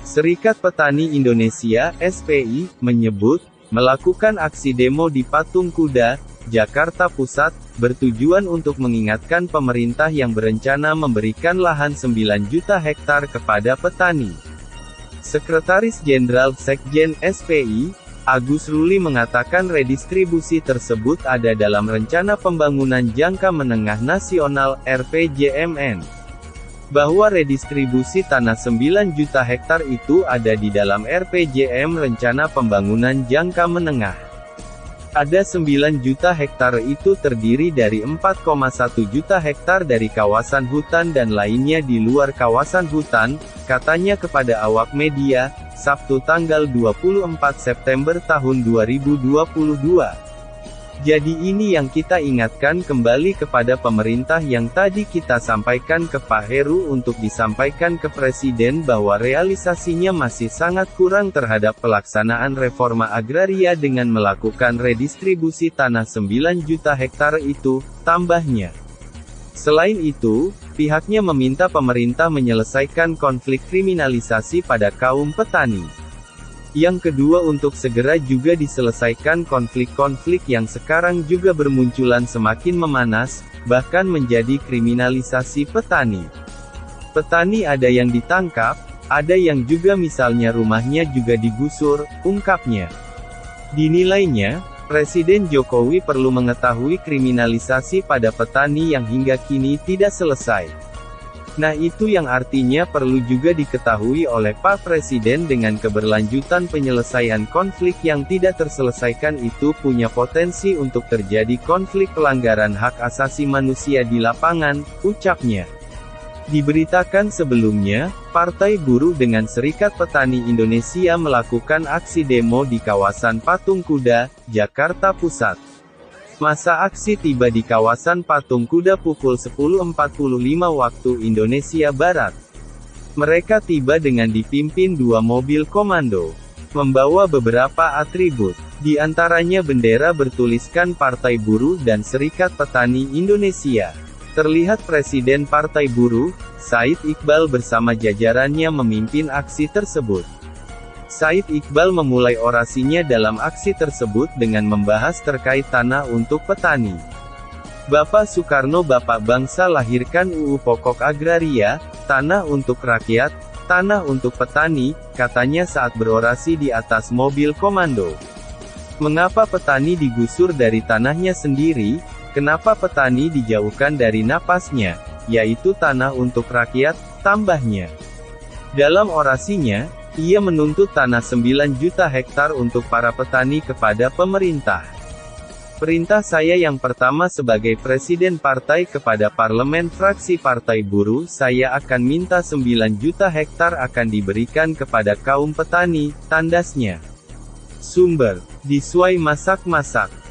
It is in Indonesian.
Serikat Petani Indonesia (SPI) menyebut, melakukan aksi demo di Patung Kuda, Jakarta Pusat, bertujuan untuk mengingatkan pemerintah yang berencana memberikan lahan 9 juta hektar kepada petani. Sekretaris Jenderal Sekjen SPI, Agus Ruli mengatakan redistribusi tersebut ada dalam Rencana Pembangunan Jangka Menengah Nasional (RPJMN). Bahwa redistribusi tanah 9 juta hektar itu ada di dalam RPJM Rencana Pembangunan Jangka Menengah. Ada 9 juta hektar itu terdiri dari 4,1 juta hektar dari kawasan hutan dan lainnya di luar kawasan hutan, katanya kepada awak media, Sabtu tanggal 24 September tahun 2022. Jadi ini yang kita ingatkan kembali kepada pemerintah yang tadi kita sampaikan ke Pak Heru untuk disampaikan ke Presiden bahwa realisasinya masih sangat kurang terhadap pelaksanaan reforma agraria dengan melakukan redistribusi tanah 9 juta hektar itu, tambahnya. Selain itu, pihaknya meminta pemerintah menyelesaikan konflik kriminalisasi pada kaum petani. Yang kedua untuk segera juga diselesaikan konflik-konflik yang sekarang juga bermunculan semakin memanas, bahkan menjadi kriminalisasi petani. Petani ada yang ditangkap, ada yang juga misalnya rumahnya juga digusur, ungkapnya. Dinilainya, Presiden Jokowi perlu mengetahui kriminalisasi pada petani yang hingga kini tidak selesai. Nah itu yang artinya perlu juga diketahui oleh Pak Presiden dengan keberlanjutan penyelesaian konflik yang tidak terselesaikan itu punya potensi untuk terjadi konflik pelanggaran hak asasi manusia di lapangan, ucapnya. Diberitakan sebelumnya, Partai Buruh dengan Serikat Petani Indonesia melakukan aksi demo di kawasan Patung Kuda, Jakarta Pusat. Masa aksi tiba di kawasan Patung Kuda pukul 10.45 waktu Indonesia Barat. Mereka tiba dengan dipimpin 2 mobil komando, membawa beberapa atribut, di antaranya bendera bertuliskan Partai Buruh dan Serikat Petani Indonesia. Terlihat Presiden Partai Buruh, Said Iqbal bersama jajarannya memimpin aksi tersebut. Said Iqbal memulai orasinya dalam aksi tersebut dengan membahas terkait tanah untuk petani. Bapak Soekarno Bapak Bangsa lahirkan UU Pokok Agraria, tanah untuk rakyat, tanah untuk petani, katanya saat berorasi di atas mobil komando. Mengapa petani digusur dari tanahnya sendiri? Kenapa petani dijauhkan dari napasnya, yaitu tanah untuk rakyat, tambahnya. Dalam orasinya, ia menuntut tanah 9 juta hektar untuk para petani kepada pemerintah. Perintah saya yang pertama sebagai Presiden Partai kepada Parlemen Fraksi Partai Buruh, saya akan minta 9 juta hektar akan diberikan kepada kaum petani, tandasnya. Sumber, Diswai Masak-Masak.